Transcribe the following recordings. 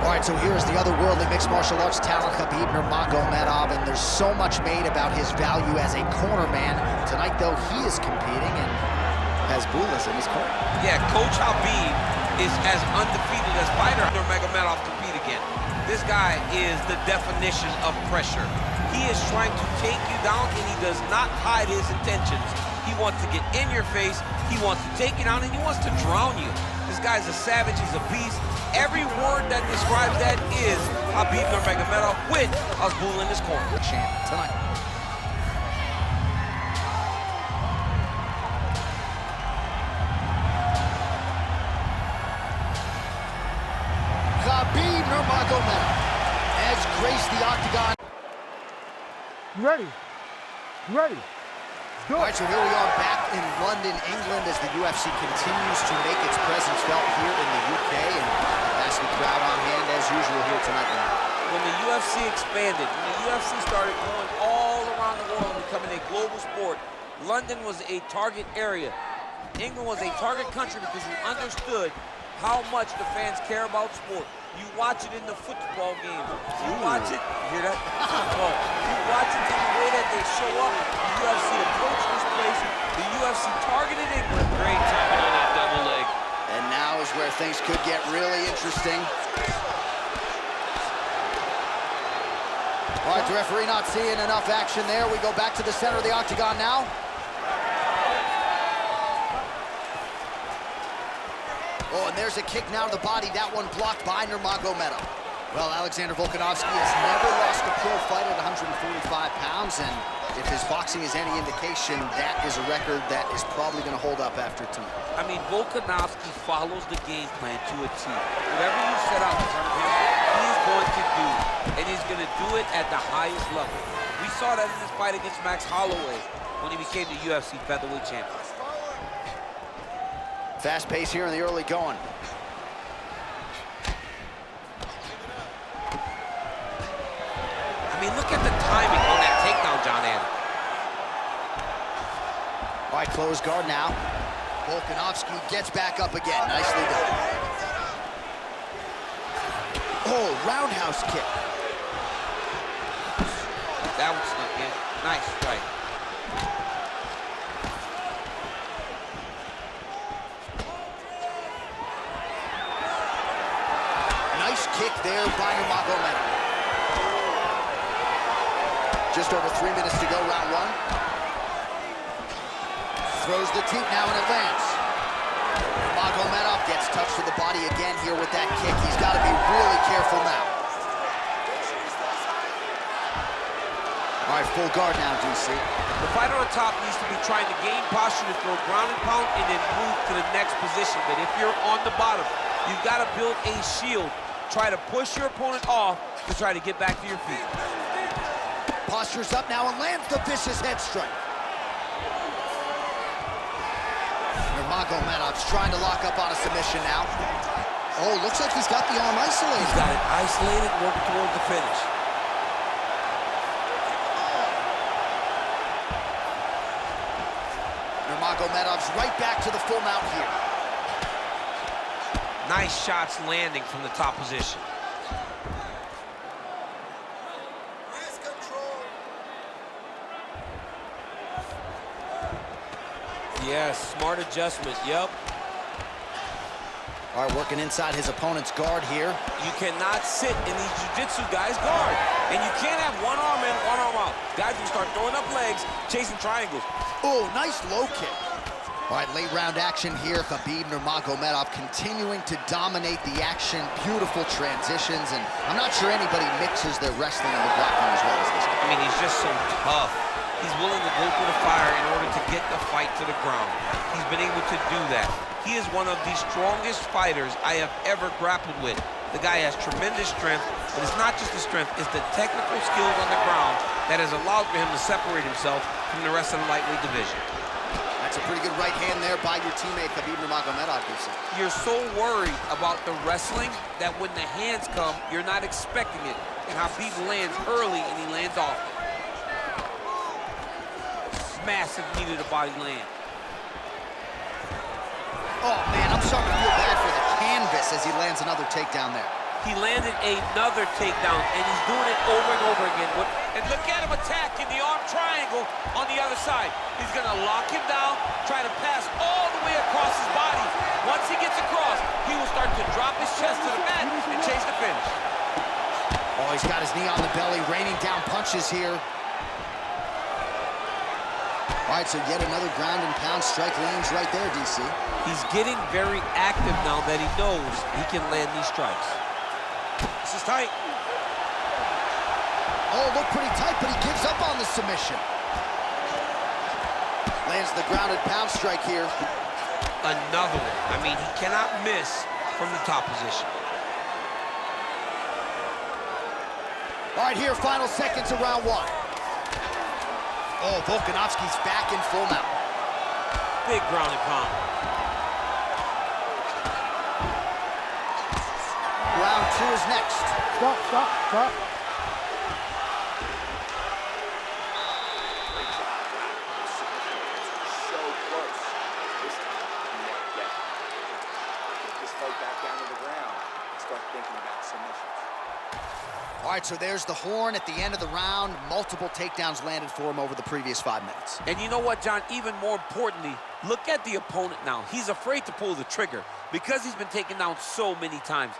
All right, so here's the otherworldly mixed martial arts talent, Khabib Nurmagomedov, and there's so much made about his value as a corner man. Tonight, though, he is competing and has Bulas in his corner. Yeah, Coach Habib is as undefeated as fighter Nurmagomedov compete again. This guy is the definition of pressure. He is trying to take you down, and he does not hide his intentions. He wants to get in your face, he wants to take you down, and he wants to drown you. This guy's a savage, he's a beast. Every word that describes that is Khabib Nurmagomedov with Azbul in his corner. Champ tonight. Khabib Nurmagomedov has graced the octagon. Ready? Ready? All right, so here we are back in London, England, as the UFC continues to make its presence felt here in the UK, and a vast crowd on hand as usual here tonight. When the UFC expanded, when the UFC started going all around the world and becoming a global sport, London was a target area. England was a target country because we understood how much the fans care about sport. You watch it in the football games. You watch it, you hear that? Football. You watch it in the way that they show up. The UFC approached this place. The UFC targeted England. Great timing on that double leg. And now is where things could get really interesting. All right, the referee not seeing enough action there. We go back to the center of the octagon now. Oh, and there's a kick now to the body. That one blocked by Nurmagomedov. Well, Alexander Volkanovski has never lost a pro fight at 145 pounds, and if his boxing is any indication, that is a record that is probably going to hold up after tonight. I mean, Volkanovski follows the game plan to a T. Whatever you set out in front of him, he's going to do, and he's going to do it at the highest level. We saw that in his fight against Max Holloway when he became the UFC featherweight champion. Fast pace here in the early going. I mean, look at the timing on that takedown, John Adam. All right, close guard now. Volkanovski gets back up again. Nicely done. Oh, roundhouse kick. That was snuck in. Nice strike. Kick there by Nurmagomedov. Just over 3 minutes to go, round one. Throws the teep now and it lands. Nurmagomedov gets touched to the body again here with that kick. He's got to be really careful now. All right, full guard now, DC. The fighter on top needs to be trying to gain posture to throw ground and pound and then move to the next position. But if you're on the bottom, you've got to build a shield. Try to push your opponent off to try to get back to your feet. Posture's up now and lands the vicious head strike. Nurmagomedov's trying to lock up on a submission now. Oh, looks like he's got the arm isolated. He's got it isolated, working toward the finish. Nurmagomedov's right back to the full mount here. Nice shots landing from the top position. Yes, smart adjustment, yep. All right, working inside his opponent's guard here. You cannot sit in these jiu-jitsu guys' guard. And you can't have one arm in, one arm out. Guys will start throwing up legs, chasing triangles. Oh, nice low kick. All right, late round action here. Khabib Nurmagomedov continuing to dominate the action. Beautiful transitions, and I'm not sure anybody mixes their wrestling and the grappling as well as this guy. I mean, he's just so tough. He's willing to go through the fire in order to get the fight to the ground. He's been able to do that. He is one of the strongest fighters I have ever grappled with. The guy has tremendous strength, but it's not just the strength, it's the technical skills on the ground that has allowed for him to separate himself from the rest of the lightweight division. That's a pretty good right hand there by your teammate, Khabib Nurmagomedov. You're so worried about the wrestling that when the hands come, you're not expecting it. And Khabib lands early and he lands often. Massive knee to the body land. Oh, man, I'm starting to feel bad for the canvas as he lands another takedown there. He landed another takedown, and he's doing it over and over again. And look at him attacking the arm triangle on the other side. He's gonna lock him down, try to pass all the way across his body. Once he gets across, he will start to drop his chest to the mat and chase the finish. Oh, he's got his knee on the belly, raining down punches here. All right, so yet another ground and pound strike lands right there, DC. He's getting very active now that he knows he can land these strikes. This is tight. Oh, looked pretty tight, but he gives up on the submission. Lands the grounded pound strike here. Another one. I mean, he cannot miss from the top position. All right, here, final seconds of round one. Oh, Volkanovski's back in full mount. Big ground and pound. Round two is next. Stop, stop, stop. So close. This time, you might get it. Get this fight back down to the ground. Start thinking about submissions. All right, so there's the horn at the end of the round. Multiple takedowns landed for him over the previous 5 minutes. And you know what, John? Even more importantly, look at the opponent now. He's afraid to pull the trigger because he's been taken down so many times.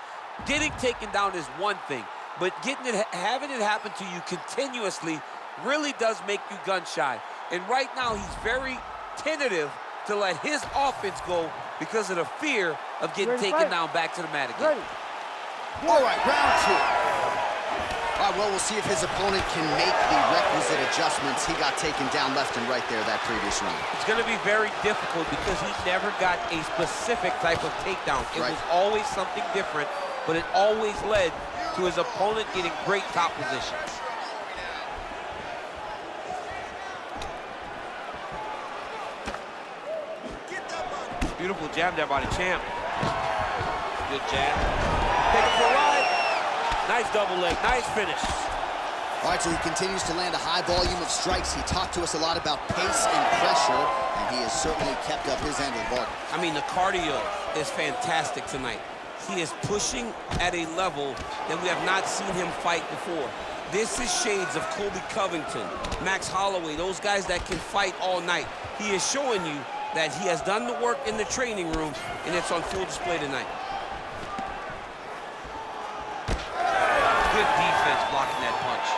Getting taken down is one thing, but having it happen to you continuously really does make you gun shy. And right now, he's very tentative to let his offense go because of the fear of getting taken down back to the mat again. Ready. All right, round two. All right, well, we'll see if his opponent can make the requisite adjustments. He got taken down left and right there that previous round. It's going to be very difficult because he never got a specific type of takedown. It was always something different, but it always led to his opponent getting great top positions. Beautiful jab there by the champ. Good jab. Take it for a ride. Nice double leg, nice finish. All right, so he continues to land a high volume of strikes. He talked to us a lot about pace and pressure, and he has certainly kept up his end of the bargain. I mean, the cardio is fantastic tonight. He is pushing at a level that we have not seen him fight before. This is shades of Colby Covington, Max Holloway, those guys that can fight all night. He is showing you that he has done the work in the training room, and it's on full display tonight. Good defense blocking that punch.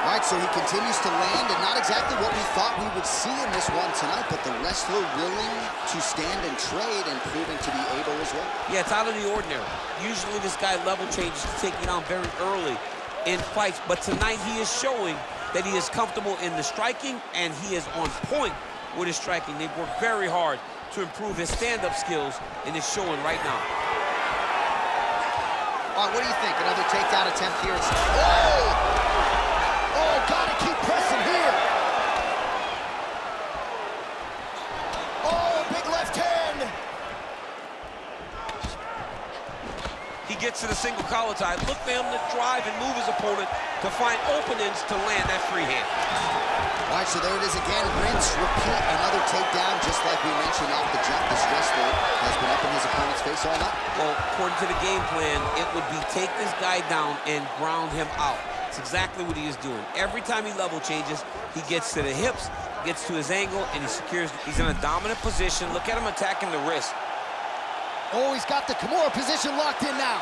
All right, so he continues to land, and not exactly what we thought we would see in this one tonight, but the wrestler willing to stand and trade and proving to be able as well. Yeah, it's out of the ordinary. Usually this guy level changes to take you down very early in fights, but tonight he is showing that he is comfortable in the striking, and he is on point with his striking. They've worked very hard to improve his stand-up skills, and it's showing right now. All right, what do you think? Another takedown attempt here. Oh! Oh, gotta keep pressing here. Oh, big left hand. He gets to the single collar tie. Look for him to drive and move his opponent to find openings to land that free hand. All right, so there it is again. Rinse, repeat, another takedown, just like we mentioned off the jump. This wrestler has been up in his opponent's face all night. Well, according to the game plan, it would be take this guy down and ground him out. It's exactly what he is doing. Every time he level changes, he gets to the hips, gets to his angle, and he secures. He's in a dominant position. Look at him attacking the wrist. Oh, he's got the Kimura position locked in now.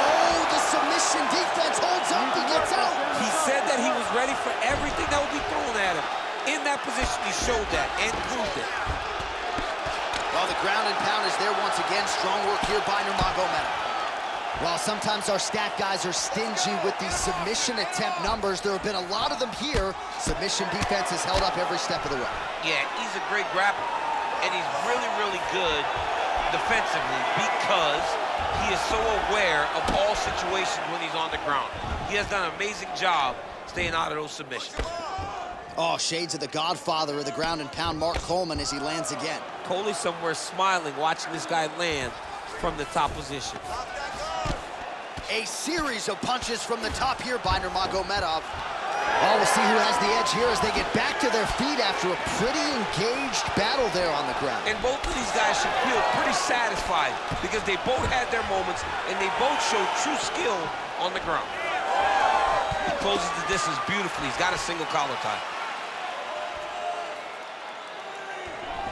Oh, the submission defense holds up, he gets out. He said that he was ready for everything that would be thrown at him. In that position, he showed that and proved it. Well, the ground and pound is there once again. Strong work here by Nurmagomedov. While sometimes our stat guys are stingy with the submission attempt numbers, there have been a lot of them here. Submission defense has held up every step of the way. Yeah, he's a great grappler, and he's really, really good defensively because he is so aware of all situations when he's on the ground. He has done an amazing job staying out of those submissions. Oh, shades of the godfather of the ground and pound, Mark Coleman, as he lands again. Coley somewhere smiling, watching this guy land from the top position. A series of punches from the top here by Nurmagomedov. Oh, we'll see who has the edge here as they get back to their feet after a pretty engaged battle there on the ground. And both of these guys should feel pretty satisfied because they both had their moments and they both showed true skill on the ground. He closes the distance beautifully. He's got a single collar tie.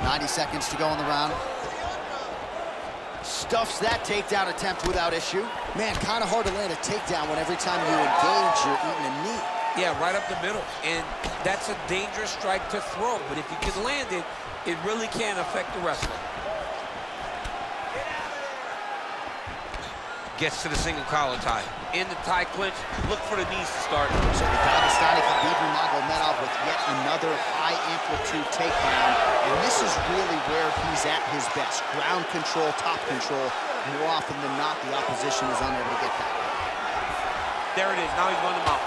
90 seconds to go in the round. Stuffs that takedown attempt without issue. Man, kind of hard to land a takedown when every time you engage, you're eating a knee. Yeah, right up the middle. And that's a dangerous strike to throw. But if you can land it, it really can affect the wrestler. Gets to the single collar tie. In the tie clinch, look for the knees to start. So the Dagestani Khabib Nurmagomedov with yet another high-amplitude takedown. And this is really where he's at his best. Ground control, top control. More often than not, the opposition is unable to get that. There it is. Now he's going to mount.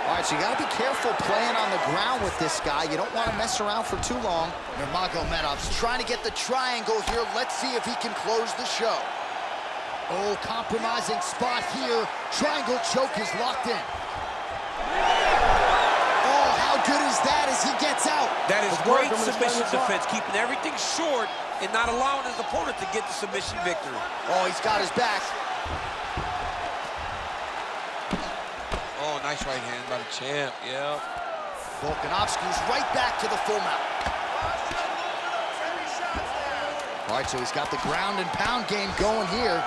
All right, so you got to be careful playing on the ground with this guy. You don't want to mess around for too long. Nurmagomedov's trying to get the triangle here. Let's see if he can close the show. Oh, compromising spot here. Triangle choke is locked in. Oh, how good is that as he gets out? That is great submission defense, keeping everything short and not allowing his opponent to get the submission victory. Oh, he's got his back. Oh, nice right hand by the champ, yeah. Volkanovski's right back to the full mount. All right, so he's got the ground and pound game going here.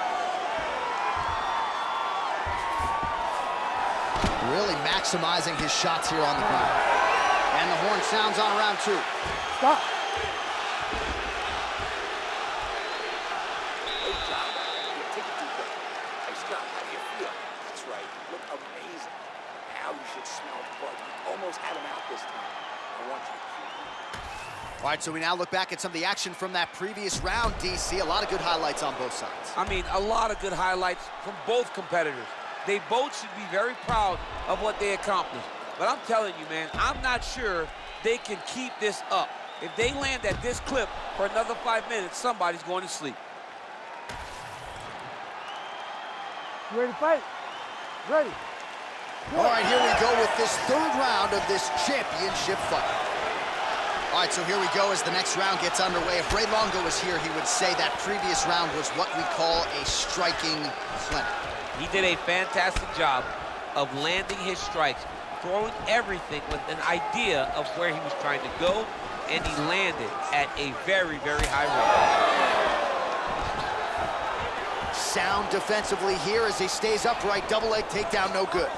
Really maximizing his shots here on the ground. And the horn sounds on round 2. Stop. Great job. Yeah, take a deep breath. Hey, Scott, how do you feel? That's right. Look amazing. Now you should smell blood. You almost had him out this time. I want you to keep him. All right, so we now look back at some of the action from that previous round, DC. A lot of good highlights on both sides. I mean, a lot of good highlights from both competitors. They both should be very proud of what they accomplished. But I'm telling you, man, I'm not sure they can keep this up. If they land at this clip for another 5 minutes, somebody's going to sleep. You ready to fight? Ready. All right, here we go with this third round of this championship fight. All right, so here we go as the next round gets underway. If Ray Longo was here, he would say that previous round was what we call a striking clinic. He did a fantastic job of landing his strikes, throwing everything with an idea of where he was trying to go, and he landed at a very, very high rate. Sound defensively here as he stays upright. Double leg takedown, no good.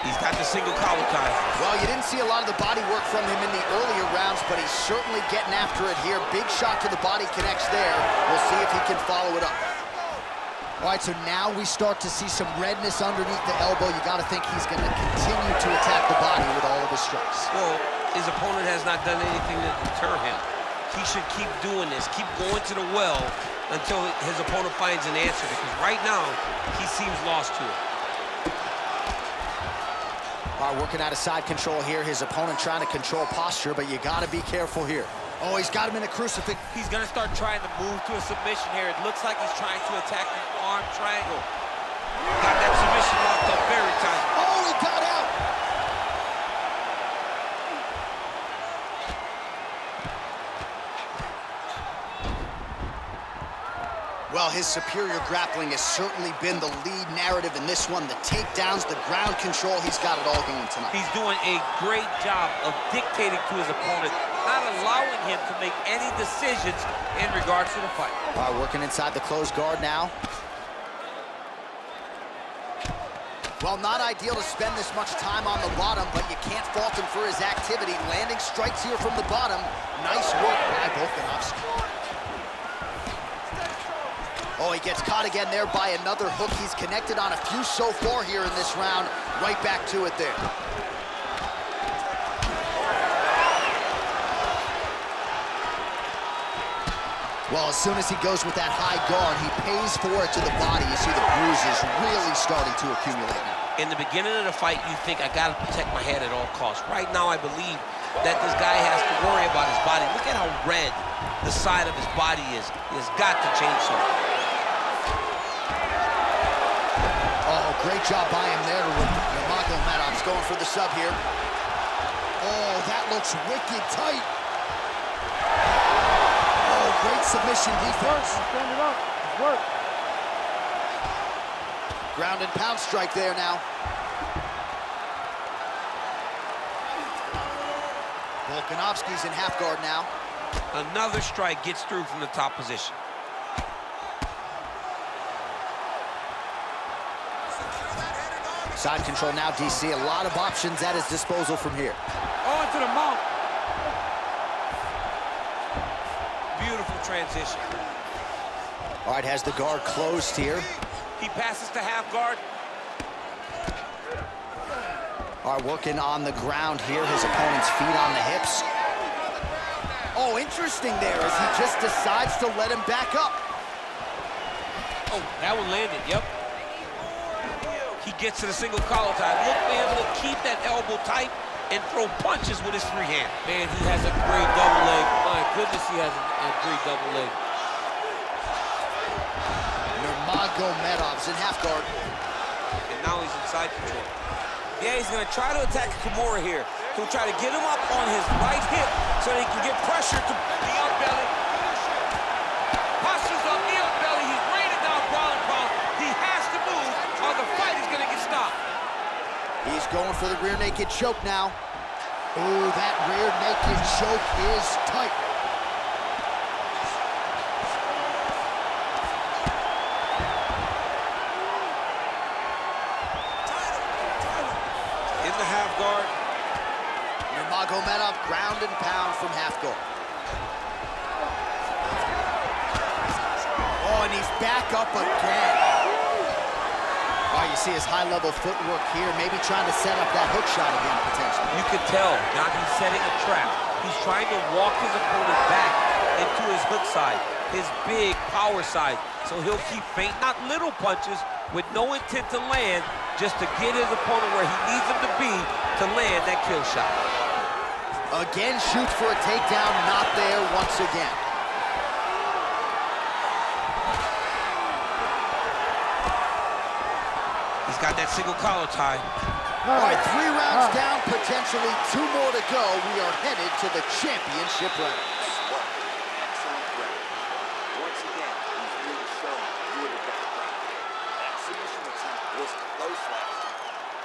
He's got the single collar tie. Well, you didn't see a lot of the body work from him in the earlier rounds, but he's certainly getting after it here. Big shot to the body connects there. We'll see if he can follow it up. All right, so now we start to see some redness underneath the elbow. You got to think he's going to continue to attack the body with all of his strikes. Well, his opponent has not done anything to deter him. He should keep doing this, keep going to the well until his opponent finds an answer, because right now, he seems lost to it. All right, working out of side control here. His opponent trying to control posture, but you got to be careful here. Oh, he's got him in a crucifix. He's going to start trying to move to a submission here. It looks like he's trying to attack the arm triangle. Got that submission locked up very tight. Oh, he got out. Well, his superior grappling has certainly been the lead narrative in this one. The takedowns, the ground control, he's got it all going tonight. He's doing a great job of dictating to his opponent, not allowing him to make any decisions in regards to the fight. All right, working inside the closed guard now. Well, not ideal to spend this much time on the bottom, but you can't fault him for his activity. Landing strikes here from the bottom. Nice work by Volkanovski. Oh, he gets caught again there by another hook. He's connected on a few so far here in this round. Right back to it there. Well, as soon as he goes with that high guard, he pays for it to the body. You see the bruises really starting to accumulate now. In the beginning of the fight, you think, I got to protect my head at all costs. Right now, I believe that this guy has to worry about his body. Look at how red the side of his body is. He has got to change something. Oh, Great job by him there. Nurmagomedov's going for the sub here. Oh, that looks wicked tight. Oh, great submission defense. Stand it up. Work. Ground and pound strike there now. Volkanovski's in half guard now. Another strike gets through from the top position. Side control now, DC. A lot of options at his disposal from here. On to the mount. Beautiful transition. All right, has the guard closed here. He passes to half guard. All right, working on the ground here. His opponent's feet on the hips. Oh, interesting there as he just decides to let him back up. Oh, that one landed, yep. He gets to the single collar tie. Look for him to keep that elbow tight and throw punches with his free hand. Man, he has a great double leg. My goodness, he has a great double leg. Nurmagomedov's in half guard. And now he's in side control. Yeah, he's gonna try to attack Kimura here. He'll try to get him up on his right hip so that he can get pressure to the up belly. Postures up, the up belly. He's raining down ground and pound. He has to move or the fight is gonna get stopped. He's going for the rear naked choke now. Ooh, that rear naked choke is tight. In the half guard. Nurmagomedov ground and pound from half guard. Oh, and he's back up again. Oh, you see his high-level footwork here, maybe trying to set up that hook shot again, potentially. You could tell, now he's setting a trap. He's trying to walk his opponent back into his hook side, his big power side. So he'll keep feint, not little punches, with no intent to land, just to get his opponent where he needs him to be to land that kill shot. Again, shoots for a takedown, not there once again. He's got that single collar tie. All right, 3 rounds down, potentially 2 more to go. We are headed to the championship round. Excellent round. Once again, he's really showing good at that round. That submission attempt was close last time.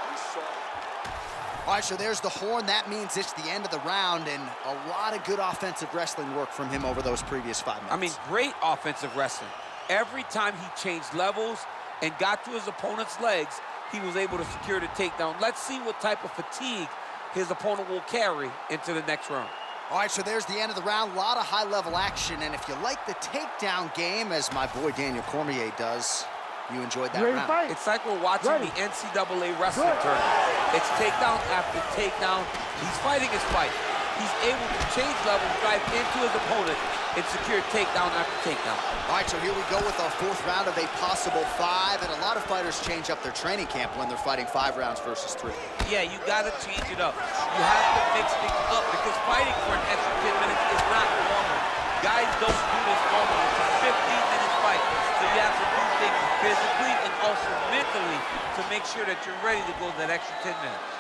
We saw it. All right, so there's the horn. That means it's the end of the round, and a lot of good offensive wrestling work from him over those previous 5 minutes. I mean, great offensive wrestling. Every time he changed levels and got to his opponent's legs, he was able to secure the takedown. Let's see what type of fatigue his opponent will carry into the next round. All right, so there's the end of the round. A lot of high-level action, and if you like the takedown game, as my boy Daniel Cormier does, you enjoyed that round. Fight? It's like we're watching the NCAA wrestling tournament. It's takedown after takedown. He's fighting his fight. He's able to change levels, drive into his opponent, and secure takedown after takedown. All right, so here we go with our 4th round of a possible 5, and a lot of fighters change up their training camp when they're fighting 5 rounds versus 3. Yeah, you gotta change it up. You have to mix things up because fighting for an extra 10 minutes is not normal. Guys don't do this normally. It's a 15-minute fight, so you have to do things physically and also mentally to make sure that you're ready to go that extra 10 minutes.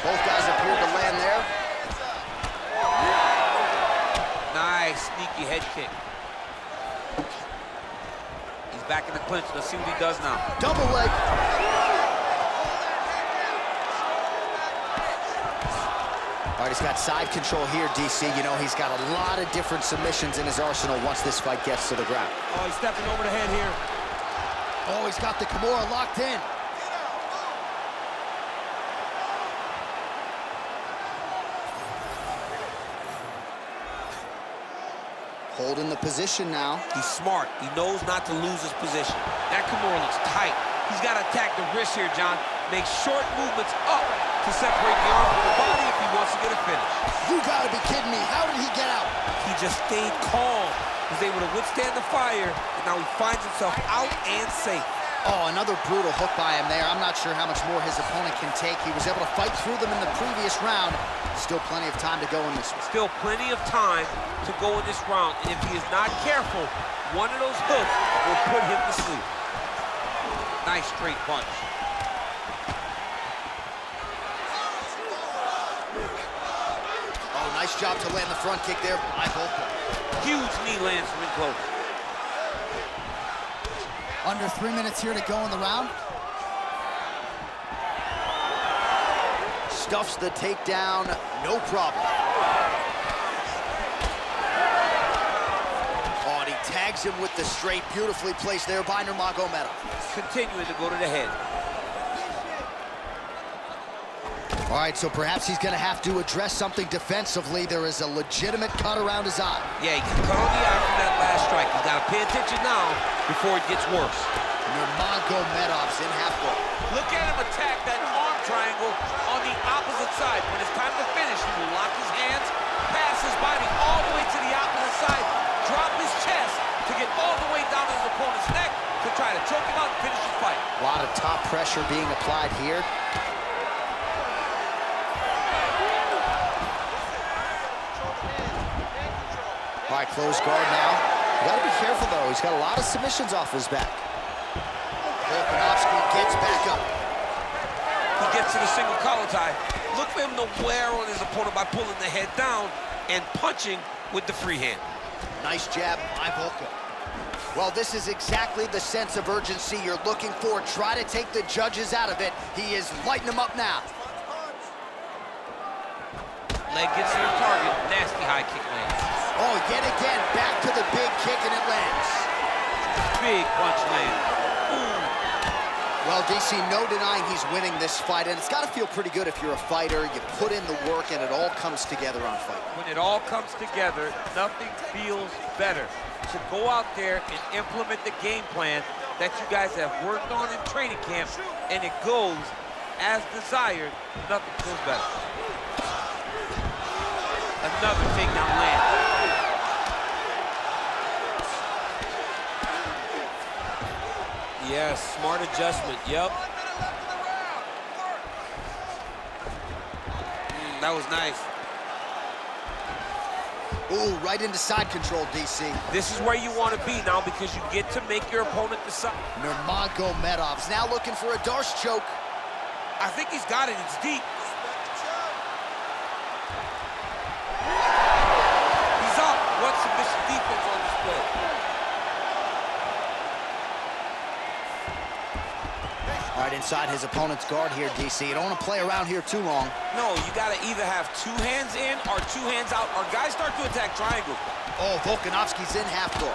Both guys appeared to land there. Nice, sneaky head kick. He's back in the clinch. Let's see what he does now. Double leg. All right, he's got side control here, DC. You know, he's got a lot of different submissions in his arsenal once this fight gets to the ground. Oh, he's stepping over the head here. Oh, he's got the Kimura locked in. Holding the position now. He's smart. He knows not to lose his position. That Kimura looks tight. He's got to attack the wrist here, John. Make short movements up to separate the arm from the body if he wants to get a finish. You gotta be kidding me. How did he get out? He just stayed calm. Was able to withstand the fire, and now he finds himself out and safe. Oh, another brutal hook by him there. I'm not sure how much more his opponent can take. He was able to fight through them in the previous round. Still plenty of time to go in this one. Still plenty of time to go in this round. And if he is not careful, one of those hooks will put him to sleep. Nice straight punch. Oh, nice job to land the front kick there by Volka. Huge knee lands from in close. Under 3 minutes here to go in the round. Stuffs the takedown, no problem. Oh, and he tags him with the straight, beautifully placed there by Nurmagomedov. Continuing to go to the head. All right, so perhaps he's gonna have to address something defensively. There is a legitimate cut around his eye. Yeah, he can cut on the eye from that last strike. He's gotta pay attention now before it gets worse. Nurmagomedov's in half guard. Look at him attack that arm triangle on the opposite side. When it's time to finish, he will lock his hands, pass his body all the way to the opposite side, drop his chest to get all the way down to his opponent's neck to try to choke him out and finish his fight. A lot of top pressure being applied here. All right, close guard now. You gotta be careful though. He's got a lot of submissions off his back. Volkanovski gets back up. He gets to the single collar tie. Look for him to wear on his opponent by pulling the head down and punching with the free hand. Nice jab by Volka. Well, this is exactly the sense of urgency you're looking for. Try to take the judges out of it. He is lighting them up now. Leg gets to the target. Nasty high kick lands. Oh, yet again, back to the big kick, and it lands. Big punch land. Well, DC, no denying he's winning this fight, and it's got to feel pretty good if you're a fighter. You put in the work, and it all comes together on fight. When it all comes together, nothing feels better. To go out there and implement the game plan that you guys have worked on in training camp, and it goes as desired, nothing feels better. Another takedown land. Yes, smart adjustment, yep. That was nice. Ooh, right into side control, DC. This is where you want to be now because you get to make your opponent decide. Nurmagomedov's now looking for a Darce choke. I think he's got it, it's deep. He's up. What submission defense on display. All right, inside his opponent's guard here, DC. You don't want to play around here too long. No, you got to either have 2 hands in or 2 hands out, or guys start to attack triangle. Oh, Volkanovski's in half guard.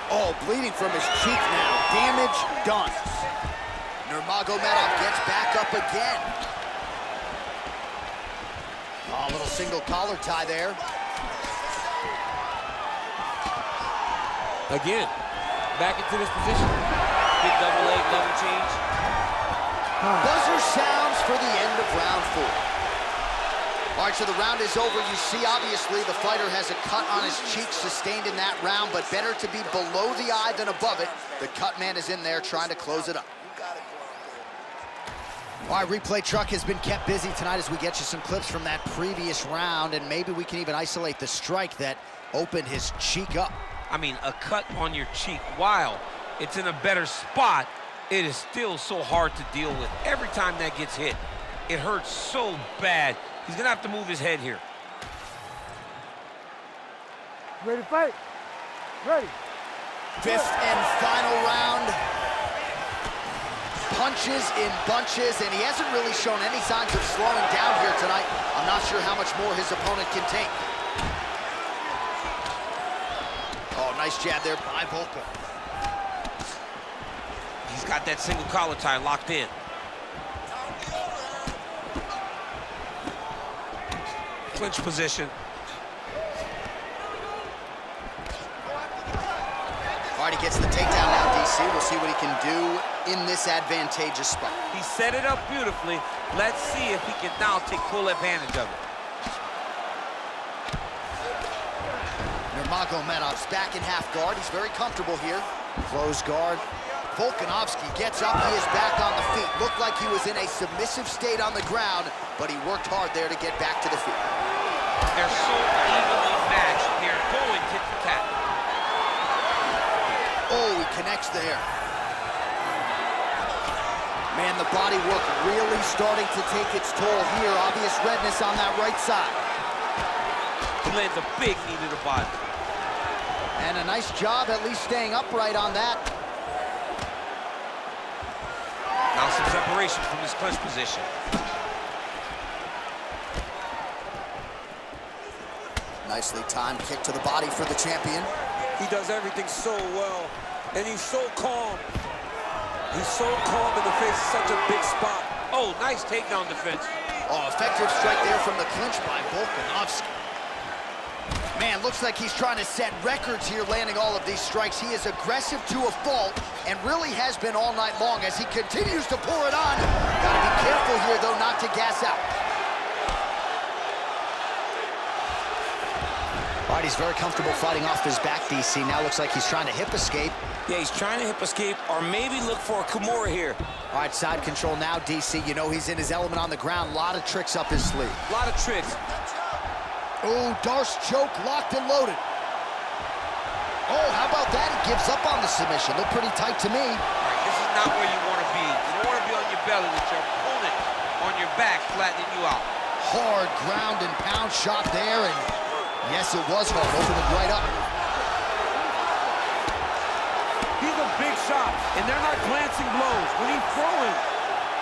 Oh, bleeding from his cheek now. Damage done. Nurmagomedov gets back up again. Oh, a little single collar tie there. Again, back into this position. Big double leg, double change. Buzzer sounds for the end of round 4. All right, so the round is over. You see, obviously, the fighter has a cut on his cheek sustained in that round, but better to be below the eye than above it. The cut man is in there trying to close it up. All right, replay truck has been kept busy tonight as we get you some clips from that previous round, and maybe we can even isolate the strike that opened his cheek up. I mean, a cut on your cheek, while it's in a better spot, it is still so hard to deal with. Every time that gets hit, it hurts so bad. He's gonna have to move his head here. Ready to fight? Ready. 5th and final round. Punches in bunches, and he hasn't really shown any signs of slowing down here tonight. I'm not sure how much more his opponent can take. Oh, nice jab there by Volka. He's got that single collar tie locked in. Clinch position. All right, he gets the takedown now, DC. We'll see what he can do in this advantageous spot. He set it up beautifully. Let's see if he can now take full advantage of it. Nurmagomedov's back in half guard. He's very comfortable here. Close guard. Volkanovski gets up. He is back on the feet. Looked like he was in a submissive state on the ground, but he worked hard there to get back to the feet. They're so evenly matched. They're going tit for tat. Oh, he connects there. Man, the body work really starting to take its toll here. Obvious redness on that right side. He lands a big knee to the body. And a nice job at least staying upright on that. Now some separation from his clinch position. Nicely timed kick to the body for the champion. He does everything so well, and he's so calm. He's so calm in the face of such a big spot. Oh, nice takedown defense. Oh, effective strike there from the clinch by Volkanovski. Man, looks like he's trying to set records here, landing all of these strikes. He is aggressive to a fault and really has been all night long as he continues to pour it on. Gotta be careful here, though, not to gas out. All right, he's very comfortable fighting off his back, DC. Now looks like he's trying to hip escape. Yeah, he's trying to hip escape or maybe look for a Kimura here. All right, side control now, DC. You know he's in his element on the ground. A lot of tricks up his sleeve. A lot of tricks. Oh, Darce choke locked and loaded. Oh, how about that? He gives up on the submission. Looked pretty tight to me. All right, this is not where you want to be. You don't want to be on your belly with your opponent on your back flattening you out. Hard ground and pound shot there, and yes, it was hard. Opened it right up. He's a big shot, and they're not glancing blows. When he's throwing,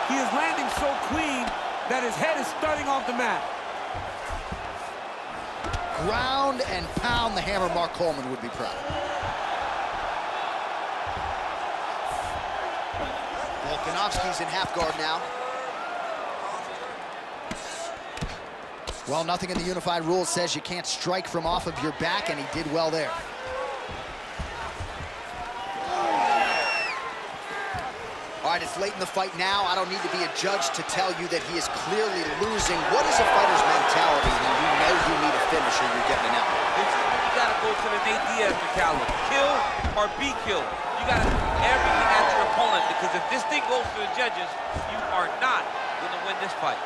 he is landing so clean that his head is thudding off the mat. Ground and pound, the hammer. Mark Coleman would be proud. Volkanovski's in half guard now. Well, nothing in the unified rules says you can't strike from off of your back, and he did well there. All right, it's late in the fight now. I don't need to be a judge to tell you that he is clearly losing. What is a fighter's mentality when you know you need a finisher, you're getting an out? You got to go to the Nate Diaz mentality. Kill or be killed. You got to do everything at your opponent, because if this thing goes to the judges, you are not going to win this fight.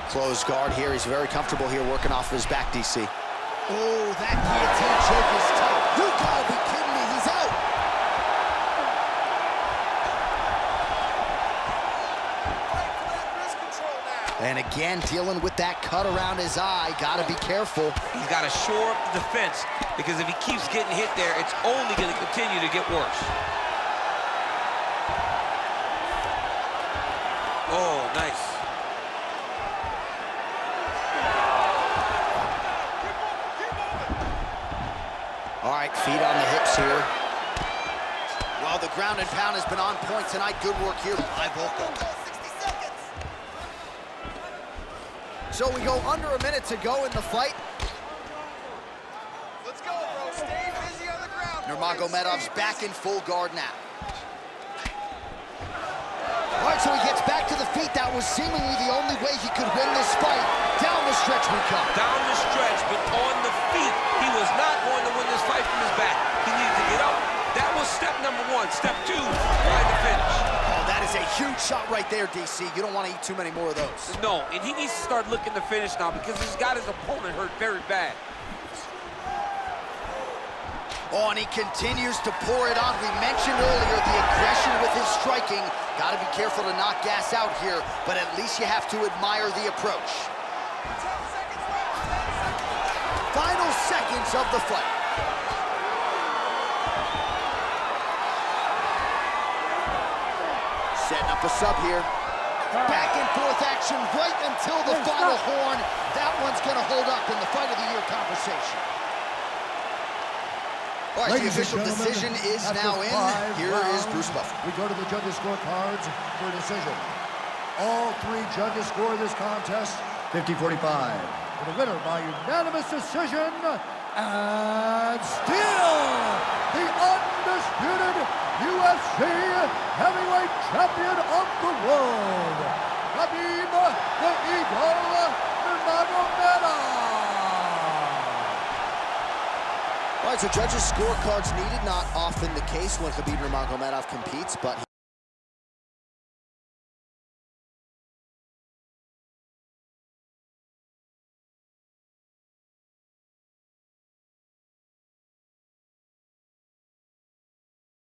Closed guard here. He's very comfortable here working off his back, DC. Oh, that guillotine choke is tough. You gotta be kidding me. He's out. And again, dealing with that cut around his eye. Gotta be careful. He's got to shore up the defense, because if he keeps getting hit there, it's only going to continue to get worse. Oh, nice. All right, feet on the hips here. Well, the ground and pound has been on point tonight. Good work here by Volko. So we go under a minute to go in the fight. Let's go, bro. Stay busy on the ground. Nurmagomedov's back in full guard now. All right, so he gets back to the feet. That was seemingly the only way he could win this fight. Down the stretch we come. Down the stretch, but on the feet, he was not going to win this fight from his back. He needed to get up. That was step number one. Step two, try to finish. Oh, that is a huge shot right there, DC. You don't want to eat too many more of those. No, and he needs to start looking to finish now, because he's got his opponent hurt very bad. Oh, and he continues to pour it on. We mentioned earlier the aggression with his striking. Got to be careful to not gas out here, but at least you have to admire the approach. Final seconds of the fight. Setting up a sub here. Back and forth action right until the final horn. That one's going to hold up in the fight of the year conversation. All right, the official decision is now in. Here is Bruce Buffer. We go to the judges' scorecards for a decision. All three judges score this contest 50-45. For the winner by unanimous decision, and still the undisputed UFC heavyweight champion of the world, Khabib the Eagle Nurmagomedov. All right, so judges' scorecards needed. Not often the case when Khabib Nurmagomedov competes, but